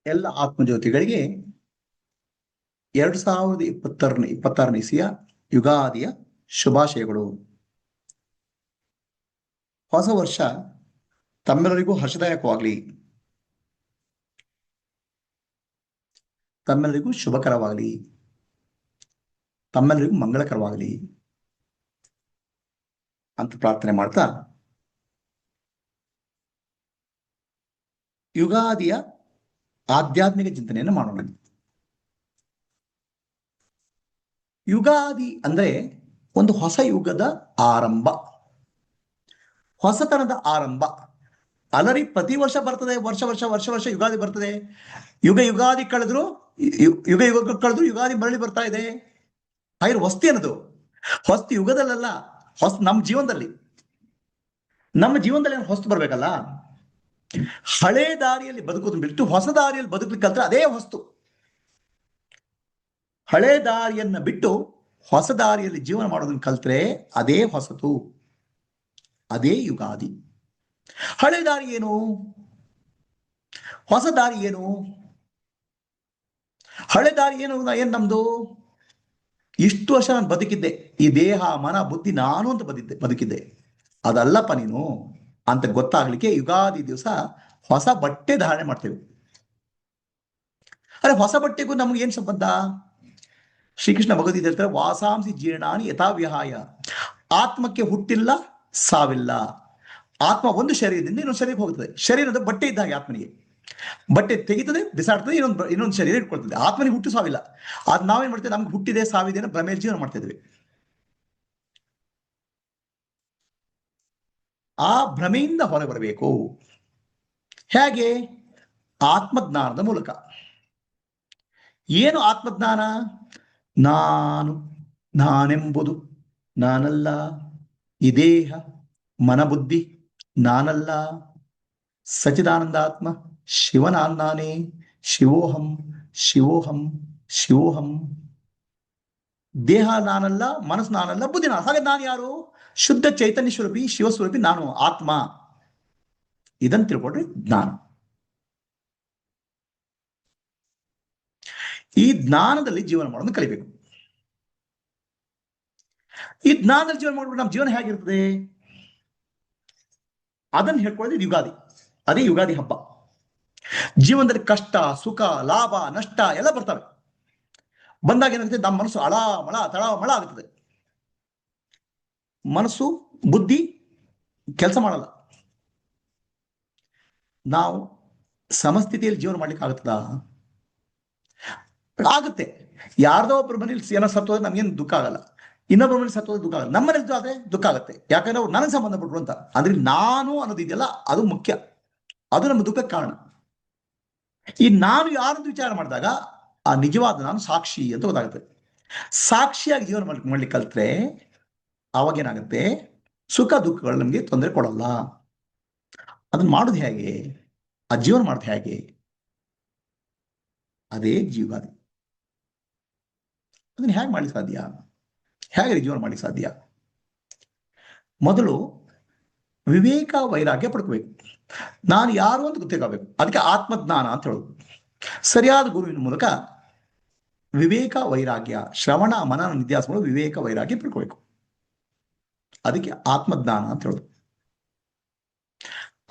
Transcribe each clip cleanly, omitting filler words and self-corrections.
ಎಲ್ಲ ಆತ್ಮಜ್ಯೋತಿಗಳಿಗೆ 2026ನೇ ಇಸವಿಯ ಯುಗಾದಿಯ ಶುಭಾಶಯಗಳು. ಹೊಸ ವರ್ಷ ತಮ್ಮೆಲ್ಲರಿಗೂ ಹರ್ಷದಾಯಕವಾಗಲಿ, ತಮ್ಮೆಲ್ಲರಿಗೂ ಶುಭಕರವಾಗಲಿ, ತಮ್ಮೆಲ್ಲರಿಗೂ ಮಂಗಳಕರವಾಗಲಿ ಅಂತ ಪ್ರಾರ್ಥನೆ ಮಾಡ್ತಾ ಯುಗಾದಿಯ ಆಧ್ಯಾತ್ಮಿಕ ಚಿಂತನೆಯನ್ನು ಮಾಡೋಣ. ಯುಗಾದಿ ಅಂದ್ರೆ ಒಂದು ಹೊಸ ಯುಗದ ಆರಂಭ, ಹೊಸತನದ ಆರಂಭ. ಅಲ್ಲರಿ ಪ್ರತಿ ವರ್ಷ ಬರ್ತದೆ, ವರ್ಷ ವರ್ಷ ವರ್ಷ ವರ್ಷ ಯುಗಾದಿ ಬರ್ತದೆ. ಯುಗಾದಿ ಕಳೆದ್ರು ಯುಗಾದಿ ಮರಳಿ ಬರ್ತಾ ಇದೆ. ಹಾಗೆ ಹೊಸ್ತಿ ಅನ್ನೋದು ಹೊಸ್ತು ಯುಗದಲ್ಲ, ನಮ್ಮ ಜೀವನದಲ್ಲಿ ಹೊಸ್ತು ಬರ್ಬೇಕಲ್ಲ. ಹಳೆ ದಾರಿಯಲ್ಲಿ ಬದುಕೋದು ಬಿಟ್ಟು ಹೊಸ ದಾರಿಯಲ್ಲಿ ಬದುಕಲಿಕ್ಕೆ ಕಲ್ತ್ರೆ ಅದೇ ಹೊಸ್ತು. ಹಳೆ ದಾರಿಯನ್ನ ಬಿಟ್ಟು ಹೊಸ ದಾರಿಯಲ್ಲಿ ಜೀವನ ಮಾಡೋದನ್ನ ಕಲ್ತ್ರೆ ಅದೇ ಹೊಸತು, ಅದೇ ಯುಗಾದಿ. ಹಳೆ ದಾರಿ ಏನು, ಹೊಸ ದಾರಿ ಏನು? ಹಳೆ ದಾರಿ ಏನು? ಏನ್ ನಮ್ದು ಇಷ್ಟು ವರ್ಷ ನಾನು ಬದುಕಿದ್ದೆ, ಈ ದೇಹ ಮನ ಬುದ್ಧಿ ನಾನು ಅಂತ ಬದುಕಿದ್ದೆ, ಅದಲ್ಲಪ್ಪ ನೀನು ಅಂತ ಗೊತ್ತಾಗ್ಲಿಕ್ಕೆ ಯುಗಾದಿ ದಿವಸ ಹೊಸ ಬಟ್ಟೆ ಧಾರಣೆ ಮಾಡ್ತೇವೆ. ಅರೆ ಹೊಸ ಬಟ್ಟೆಗೂ ನಮ್ಗೆ ಏನ್ ಸಂಬಂಧ? ಶ್ರೀಕೃಷ್ಣ ಭಗವದ್ಗೀತೆ ಹೇಳ್ತಾರೆ, ವಾಸಾಂಸಿ ಜೀರ್ಣಾನಿ ಯಥಾವ್ಯಹಾಯ. ಆತ್ಮಕ್ಕೆ ಹುಟ್ಟಿಲ್ಲ, ಸಾವಿಲ್ಲ. ಆತ್ಮ ಒಂದು ಶರೀರದಿಂದ ಇನ್ನೊಂದು ಶರೀರಕ್ಕೆ ಹೋಗ್ತದೆ. ಶರೀರದ ಬಟ್ಟೆ ಇದ್ದ ಹಾಗೆ ಆತ್ಮನಿಗೆ. ಬಟ್ಟೆ ತೆಗಿತದೆ, ಬಿಸಾಡ್ತದೆ, ಇನ್ನೊಂದು ಶರೀರ ಇಟ್ಕೊಳ್ತದೆ. ಆತ್ಮನಿಗೆ ಹುಟ್ಟು ಸಾವಿಲ್ಲ. ಅದ್ ನಾವೇನ್ ಮಾಡ್ತೇವೆ, ನಮ್ಗೆ ಹುಟ್ಟಿದೆ ಸಾವಿದೆ ಅನ್ನೋ ಭ್ರಮೆಯಲ್ಲಿ ಜೀವನ ಮಾಡ್ತಾ ಇದ್ವಿ. ಆ ಭ್ರಮೆಯಿಂದ ಹೊರ ಬರಬೇಕು. ಹೇಗೆ? ಆತ್ಮಜ್ಞಾನದ ಮೂಲಕ. ಏನು ಆತ್ಮಜ್ಞಾನ? ನಾನೆಂಬುದು ನಾನಲ್ಲ, ಈ ದೇಹ ಮನಬುದ್ಧಿ ನಾನಲ್ಲ, ಸಚಿದಾನಂದಾತ್ಮ ಶಿವನಾನೇ, ಶಿವೋಹಂ ಶಿವೋಹಂ ಶಿವೋಹಂ. ದೇಹ ನಾನಲ್ಲ, ಮನಸ್ಸು ನಾನಲ್ಲ, ಬುದ್ಧಿ ನಾನು. ಹಾಗೆ ನಾನು ಯಾರು? ಶುದ್ಧ ಚೈತನ್ಯ ಸ್ವರೂಪಿ, ಶಿವಸ್ವರೂಪಿ ನಾನು, ಆತ್ಮ. ಇದನ್ನು ತಿಳ್ಕೊಂಡ್ರೆ ಜ್ಞಾನ. ಈ ಜ್ಞಾನದಲ್ಲಿ ಜೀವನ ಮಾಡೋದನ್ನು ಕಲಿಬೇಕು. ಈ ಜ್ಞಾನದಲ್ಲಿ ಜೀವನ ಮಾಡ್ಬಿಟ್ಟು ನಮ್ಮ ಜೀವನ ಹೇಗಿರ್ತದೆ ಅದನ್ನು ಹೇಳ್ಕೊಳ್ಳೋದು ಯುಗಾದಿ. ಅದೇ ಯುಗಾದಿ ಹಬ್ಬ. ಜೀವನದಲ್ಲಿ ಕಷ್ಟ ಸುಖ ಲಾಭ ನಷ್ಟ ಎಲ್ಲ ಬರ್ತವೆ. ಬಂದಾಗ ಏನಾಗುತ್ತೆ, ನಮ್ಮ ಮನಸ್ಸು ಅಳಮಳ ತಳಮಳ ಆಗುತ್ತದೆ. ಮನಸ್ಸು ಬುದ್ಧಿ ಕೆಲಸ ಮಾಡಲ್ಲ. ನಾವು ಸಮಸ್ಥಿತಿಯಲ್ಲಿ ಜೀವನ ಮಾಡ್ಲಿಕ್ಕೆ ಆಗುತ್ತದಾ? ಆಗುತ್ತೆ. ಯಾರ್ದೋ ಒಬ್ಬರ ಮನೇಲಿ ಏನೋ ಸತ್ತೋದ್ರೆ ನಮ್ಗೇನು ದುಃಖ ಆಗಲ್ಲ, ಇನ್ನೊಬ್ಬರ ಮನೇಲಿ ಸತ್ತೋದ್ರೆ ದುಃಖ ಆಗಲ್ಲ. ನಮ್ಮ ಮನೇಲಿ ಆದ್ರೆ ದುಃಖ ಆಗುತ್ತೆ. ಯಾಕಂದ್ರೆ ಅವ್ರು ನನಗೆ ಸಂಬಂಧಪಟ್ಟರು ಅಂತ. ಅಂದ್ರೆ ನಾನು ಅನ್ನೋದಿದೆಯಲ್ಲ, ಅದು ಮುಖ್ಯ. ಅದು ನಮ್ಮ ದುಃಖಕ್ಕೆ ಕಾರಣ. ಈ ನಾನು ಯಾರನ್ನು ವಿಚಾರ ಮಾಡಿದಾಗ ಆ ನಿಜವಾದ ನಾನು ಸಾಕ್ಷಿ ಅಂತ ಗೊತ್ತಾಗುತ್ತೆ. ಸಾಕ್ಷಿಯಾಗಿ ಜೀವನ ಮಾಡ್ಲಿಕ್ಕೆ ಕಲ್ತ್ರೆ ಅವಾಗೇನಾಗುತ್ತೆ, ಸುಖ ದುಃಖಗಳು ನಮ್ಗೆ ತೊಂದರೆ ಕೊಡಲ್ಲ. ಅದನ್ನ ಮಾಡೋದು ಹೇಗೆ? ಆ ಜೀವನ ಮಾಡೋದು ಹೇಗೆ? ಅದೇ ಜೀವನ. ಅದನ್ನ ಹೇಗೆ ಮಾಡ್ಲಿಕ್ಕೆ ಸಾಧ್ಯ? ಹೇಗೆ ಜೀವನ ಮಾಡ್ಲಿಕ್ಕೆ ಸಾಧ್ಯ? ಮೊದಲು ವಿವೇಕ ವೈರಾಗ್ಯ ಪಡ್ಕೋಬೇಕು. ನಾನು ಯಾರು ಅಂತ ಗೊತ್ತಾಗಬೇಕು. ಅದಕ್ಕೆ ಆತ್ಮಜ್ಞಾನ ಅಂತ ಹೇಳೋದು. ಸರಿಯಾದ ಗುರುವಿನ ಮೂಲಕ ವಿವೇಕ ವೈರಾಗ್ಯ, ಶ್ರವಣ ಮನನ ನಿಧ್ಯಾಸಗಳು ವಿವೇಕ ವೈರಾಗ್ಯ ಪಡ್ಕೋಬೇಕು. ಅದಕ್ಕೆ ಆತ್ಮಜ್ಞಾನ ಅಂತ ಹೇಳೋದು.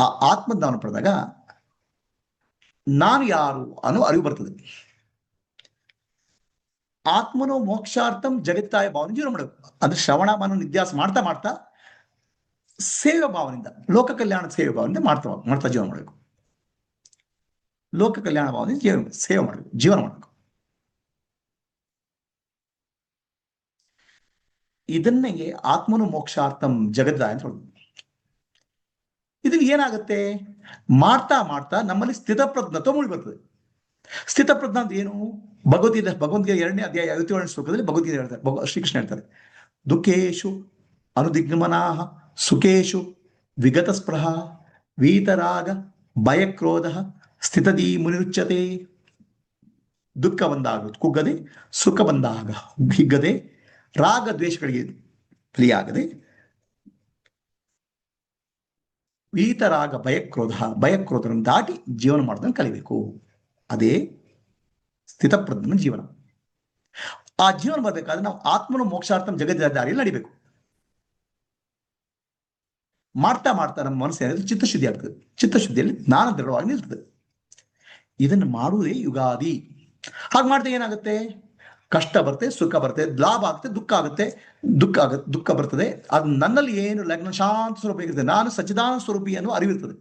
ಆ ಆತ್ಮಜ್ಞಾನ ಪಡೆದಾಗ ನಾನು ಯಾರು ಅನ್ನೋ ಅರಿವು ಬರ್ತದೆ. ಆತ್ಮನೋ ಮೋಕ್ಷಾರ್ಥಂ ಜಗತ್ತಾಯ ಭಾವನೆ ಜೀವನ ಮಾಡಬೇಕು. ಅಂದ್ರೆ ಶ್ರವಣ ಮನ ನಿಧ್ಯಾಸ ಮಾಡ್ತಾ ಮಾಡ್ತಾ ಸೇವೆ ಭಾವನೆಯಿಂದ, ಲೋಕ ಕಲ್ಯಾಣ ಸೇವೆ ಭಾವನೆಯಿಂದ ಮಾಡ್ತಾ ಜೀವನ ಮಾಡಬೇಕು. ಲೋಕ ಕಲ್ಯಾಣ ಭಾವನೆ ಸೇವೆ ಮಾಡಬೇಕು, ಜೀವನ ಮಾಡಬೇಕು. ಇದನ್ನೇ ಆತ್ಮನು ಮೋಕ್ಷಾರ್ಥಂ ಜಗದ್ದಾಯ ಅಂತ ಹೇಳುದು. ಇದ್ರಲ್ಲಿ ಏನಾಗುತ್ತೆ, ಮಾಡ್ತಾ ಮಾಡ್ತಾ ನಮ್ಮಲ್ಲಿ ಸ್ಥಿತಪ್ರಜ್ಞತ್ವ ಮೂಡಿ ಬರ್ತದೆ. ಸ್ಥಿತಪ್ರಜ್ಞ ಅಂತ ಏನು? ಭಗವದ್ಗೀತೆ 2ನೇ ಅಧ್ಯಾಯ 57ನೇ ಶ್ಲೋಕದಲ್ಲಿ ಭಗವದ್ಗೀತೆ ಹೇಳ್ತಾರೆ, ಶ್ರೀಕೃಷ್ಣ ಹೇಳ್ತಾರೆ, ದುಃಖೇಶು ಅನುದಿಗ್ಮನಾಹ ಸುಖೇಶು ವಿಗತ ಸ್ಪೃಹ ವೀತರಾಗ ಭಯಕ್ರೋಧ ಸ್ಥಿತದಿ ಮುನಿರುಚ್ಯತೆ. ದುಃಖ ಬಂದಾಗ ಕುಗ್ಗದೆ, ಸುಖ ಬಂದಾಗ ಹಿಗ್ಗದೆ, ರಾಗ ದ್ವೇಷಗಳಿಗೆ ಬಲಿಯಾಗದೆ, ವೀತರಾಗ ಭಯಕ್ರೋಧವನ್ನು ದಾಟಿ ಜೀವನ ಮಾಡೋದನ್ನು ಕಲಿಬೇಕು. ಅದೇ ಸ್ಥಿತಪ್ರಜ್ಞನ ಜೀವನ. ಆ ಜೀವನ ಬರ್ಬೇಕಾದ್ರೆ ನಾವು ಆತ್ಮನ ಮೋಕ್ಷಾರ್ಥಂ ಜಗತ್ತಿನ ದಾರಿಯಲ್ಲಿ ನಡಿಬೇಕು. ಮಾಡ್ತಾ ಮಾಡ್ತಾ ನಮ್ಮ ಮನಸ್ಸು ಏನಾದ್ರೆ ಚಿತ್ತಶುದ್ಧಿ ಆಗ್ತದೆ. ಚಿತ್ತಶುದ್ಧಿಯಲ್ಲಿ ಜ್ಞಾನ ದೃಢವಾಗಿ ನಿಲ್ತದೆ. ಇದನ್ನು ಮಾಡುವುದೇ ಯುಗಾದಿ. ಹಾಗೆ ಮಾಡಿದ್ರೆ ಏನಾಗುತ್ತೆ? ಕಷ್ಟ ಬರುತ್ತೆ, ಸುಖ ಬರುತ್ತೆ, ಲಾಭ ಆಗುತ್ತೆ, ದುಃಖ ಆಗುತ್ತೆ, ದುಃಖ ಬರ್ತದೆ. ಅದು ನನ್ನಲ್ಲಿ ಏನು ಲಗ್ನ ಶಾಂತ ಸ್ವರೂಪ ಇರುತ್ತೆ, ನಾನು ಸಚ್ಚಿದಾನಂದ ಸ್ವರೂಪಿ ಅನ್ನೋ ಅರಿವಿರ್ತದೆ.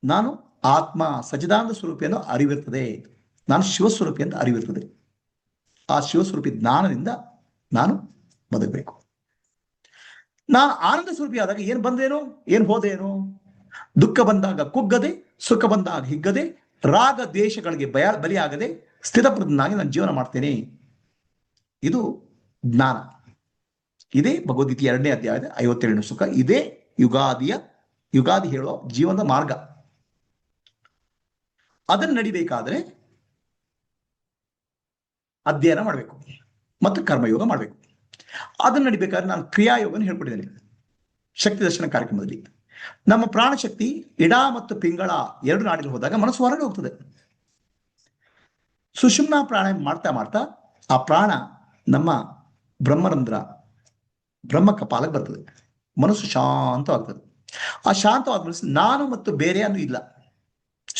ನಾನು ಆತ್ಮ ಸಚ್ಚಿದಾನಂದ ಸ್ವರೂಪಿ ಅನ್ನೋ ಅರಿವಿರ್ತದೆ. ನಾನು ಶಿವಸ್ವರೂಪಿ ಅಂತ ಅರಿವಿರ್ತದೆ. ಆ ಶಿವಸ್ವರೂಪಿ ಜ್ಞಾನದಿಂದ ನಾನು ಬದುಕಬೇಕು. ನಾನು ಆನಂದ ಸ್ವರೂಪಿ ಆದಾಗ ಏನು ಬಂದೇನು, ಏನು ಹೋದೇನು? ದುಃಖ ಬಂದಾಗ ಕುಗ್ಗದೆ, ಸುಖ ಬಂದಾಗ ಹಿಗ್ಗದೆ, ರಾಗ ದ್ವೇಷಗಳಿಗೆ ಬಲಿಯಾಗದೆ ಸ್ಥಿತಪ್ರಜ್ಞನಾಗಿ ನಾನು ಜೀವನ ಮಾಡ್ತೇನೆ. ಇದು ಜ್ಞಾನ. ಇದೇ ಭಗವದ್ಗೀತೆ 2ನೇ ಅಧ್ಯಾಯದ 57ನೇ ಸುಖ. ಇದೇ ಯುಗಾದಿ ಹೇಳೋ ಜೀವನದ ಮಾರ್ಗ. ಅದನ್ನು ನಡಿಬೇಕಾದ್ರೆ ಅಧ್ಯಯನ ಮಾಡಬೇಕು ಮತ್ತು ಕರ್ಮಯೋಗ ಮಾಡಬೇಕು. ಅದನ್ನು ನಡಿಬೇಕಾದ್ರೆ ನಾನು ಕ್ರಿಯಾಯೋಗನ ಹೇಳ್ಕೊಟ್ಟಿದ್ದೇನೆ ಶಕ್ತಿ ದರ್ಶನ ಕಾರ್ಯಕ್ರಮದಲ್ಲಿ. ನಮ್ಮ ಪ್ರಾಣಶಕ್ತಿ ಇಡ ಮತ್ತು ಪಿಂಗಳ 2 ನಾಡಿಗಳು ಹೋದಾಗ ಮನಸ್ಸು ಹೊರಗೆ ಹೋಗ್ತದೆ. ಸುಷುಮ್ನಾ ಪ್ರಾಣಾಯಾಮ ಮಾಡ್ತಾ ಮಾಡ್ತಾ ಆ ಪ್ರಾಣ ನಮ್ಮ ಬ್ರಹ್ಮರಂಧ್ರ ಬ್ರಹ್ಮ ಕಪಾಲಕ್ಕೆ ಬರ್ತದೆ. ಮನಸ್ಸು ಶಾಂತವಾಗ್ತದೆ. ಆ ಶಾಂತವಾದ ಮನಸ್ಸು ನಾನು ಮತ್ತು ಬೇರೆ ಅನ್ನೂ ಇಲ್ಲ,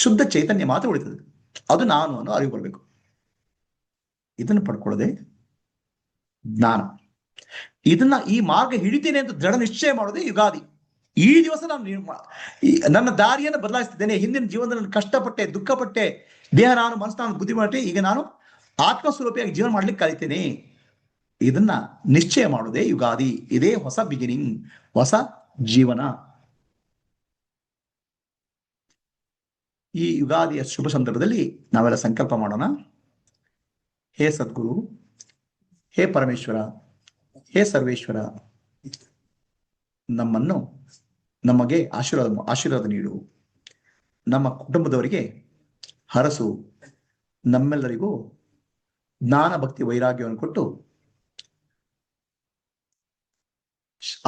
ಶುದ್ಧ ಚೈತನ್ಯ ಮಾತ್ರ ಉಳಿತದೆ. ಅದು ನಾನು ಅನ್ನೋ ಅರಿವು ಬರಬೇಕು. ಇದನ್ನು ಪಡ್ಕೊಳ್ಳದೆ ಜ್ಞಾನ. ಇದನ್ನ ಈ ಮಾರ್ಗ ಹಿಡಿತೇನೆ ಅಂತ ದೃಢ ನಿಶ್ಚಯ ಮಾಡೋದೇ ಯುಗಾದಿ. ಈ ದಿವಸ ನಾನು ನನ್ನ ದಾರಿಯನ್ನು ಬದಲಾಯಿಸ್ತಿದ್ದೇನೆ. ಹಿಂದಿನ ಜೀವನದಲ್ಲಿ ನಾನು ಕಷ್ಟಪಟ್ಟೆ, ದುಃಖಪಟ್ಟೆ, ದೇಹ ನಾನು, ಮನಸ್ಸು ನಾನು, ಬುದ್ಧಿ ಮಾಡಟ್ಟೆ. ಈಗ ನಾನು ಆತ್ಮಸ್ವರೂಪಿಯಾಗಿ ಜೀವನ ಮಾಡ್ಲಿಕ್ಕೆ ಕಲಿತೇನೆ. ಇದನ್ನ ನಿಶ್ಚಯ ಮಾಡೋದೇ ಯುಗಾದಿ. ಇದೇ ಹೊಸ ಬಿಗಿನಿಂಗ್, ಹೊಸ ಜೀವನ. ಈ ಯುಗಾದಿಯ ಶುಭ ಸಂದರ್ಭದಲ್ಲಿ ನಾವೆಲ್ಲ ಸಂಕಲ್ಪ ಮಾಡೋಣ. ಹೇ ಸದ್ಗುರು, ಹೇ ಪರಮೇಶ್ವರ, ಹೇ ಸರ್ವೇಶ್ವರ, ನಮಗೆ ಆಶೀರ್ವಾದ ನೀಡು. ನಮ್ಮ ಕುಟುಂಬದವರಿಗೆ ಹರಸು. ನಮ್ಮೆಲ್ಲರಿಗೂ ಜ್ಞಾನ ಭಕ್ತಿ ವೈರಾಗ್ಯವನ್ನು ಕೊಟ್ಟು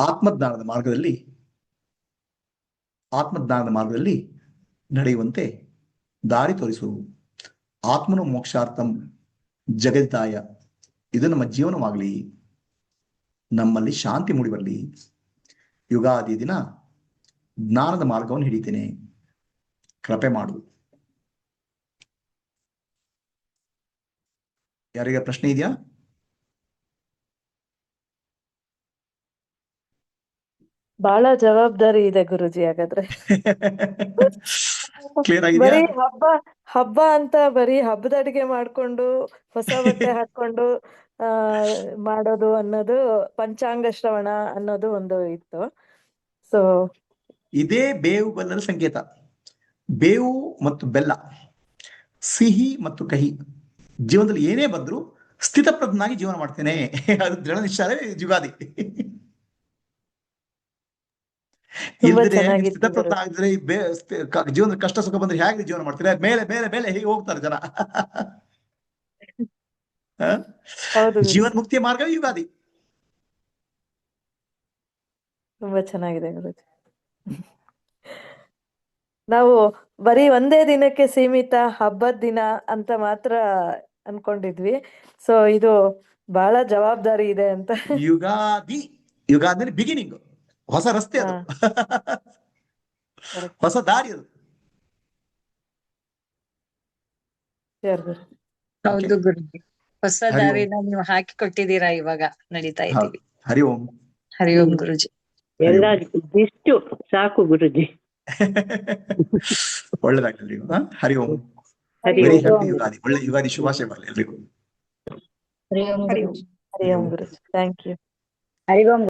ಆತ್ಮಜ್ಞಾನದ ಮಾರ್ಗದಲ್ಲಿ ನಡೆಯುವಂತೆ ದಾರಿ ತೋರಿಸು. ಆತ್ಮನು ಮೋಕ್ಷಾರ್ಥಂ ಜಗತ್ತಾಯ. ಇದು ನಮ್ಮ ಜೀವನವಾಗಲಿ. ನಮ್ಮಲ್ಲಿ ಶಾಂತಿ ಮೂಡಿಬರಲಿ. ಯುಗಾದಿ ದಿನ ಜ್ಞಾನದ ಮಾರ್ಗವನ್ನು ಹಿಡಿತೇನೆ, ಕೃಪೆ ಮಾಡು. ಯಾರಿಗೆ ಪ್ರಶ್ನೆ ಇದೆಯಾ? ಬಹಳ ಜವಾಬ್ದಾರಿ ಇದೆ ಗುರುಜಿ. ಹಾಗಾದ್ರೆ ಕ್ಲಿಯರ್ ಆಗಿದೆಯಾ? ಬರೀ ಹಬ್ಬ ಅಂತ ಬರೀ ಹಬ್ಬದ ಅಡಿಗೆ ಮಾಡ್ಕೊಂಡು ಹೊಸ ಬಟ್ಟೆ ಹಾಕೊಂಡು ಮಾಡೋದು ಅನ್ನೋದು, ಪಂಚಾಂಗ ಶ್ರವಣ ಅನ್ನೋದು ಒಂದು ಇತ್ತು. ಸೊ ಇದೇ ಬೇವು ಬೆಲ್ಲದ ಸಂಕೇತ. ಬೇವು ಮತ್ತು ಬೆಲ್ಲ, ಸಿಹಿ ಮತ್ತು ಕಹಿ. ಜೀವನದಲ್ಲಿ ಏನೇ ಬಂದ್ರು ಸ್ಥಿತಪ್ರಜ್ಞನಾಗಿ ಜೀವನ ಮಾಡ್ತೇನೆ, ಅದು ದೃಢ ನಿಶ್ಚಯ ಯುಗಾದಿ. ಇಲ್ದ್ರೆ ಸ್ಥಿತಪ್ರಜ್ಞ ಆಗಿದ್ರೆ ಜೀವನದ ಕಷ್ಟ ಸುಖ ಬಂದ್ರೆ ಹೇಗೆ ಜೀವನ ಮಾಡ್ತಾರೆ? ಮೇಲೆ ಮೇಲೆ ಮೇಲೆ ಹೀಗೆ ಹೋಗ್ತಾರೆ ಜನ. ಜೀವನ ಮುಕ್ತಿಯ ಮಾರ್ಗ ಯುಗಾದಿ. ತುಂಬಾ ಚೆನ್ನಾಗಿದೆ ಗುರುಜಿ. ನಾವು ಬರೀ ಒಂದೇ ದಿನಕ್ಕೆ ಸೀಮಿತ, ಹಬ್ಬದ ದಿನ ಅಂತ ಮಾತ್ರ ಅನ್ಕೊಂಡಿದ್ವಿ. ಸೊ ಇದು ಬಹಳ ಜವಾಬ್ದಾರಿ ಇದೆ ಅಂತ. ಯುಗಾದಿ ಬಿಗಿನಿಂಗ್, ಹೊಸ ರಸ್ತೆ ಅದು, ಹೊಸ ದಾರಿ ಅದು. ಹೌದು ಗುರುಜಿ, ಹೊಸ ದಾರಿನ ನೀವು ಹಾಕಿ ಕೊಟ್ಟಿದ್ದೀರಾ. ಇವಾಗ ನಡೀತಾ ಇದ್ದೀವಿ. ಹರಿ ಓಂ. ಹರಿ ಓಂ ಗುರುಜಿ. ಎಲ್ಲ ಇಷ್ಟು ಸಾಕು ಗುರುಜಿ. ಒಳ್ಳೆದಾಗ್ತದೆ. ಹರಿ ಓಂ. ಯುಗಾದಿ, ಒಳ್ಳೆ ಯುಗಾದಿ ಶುಭಾಶಯ ಬರಲಿ ಎಲ್ರಿಗೂ. Hari Om Guruji. Thank you. Hari Om.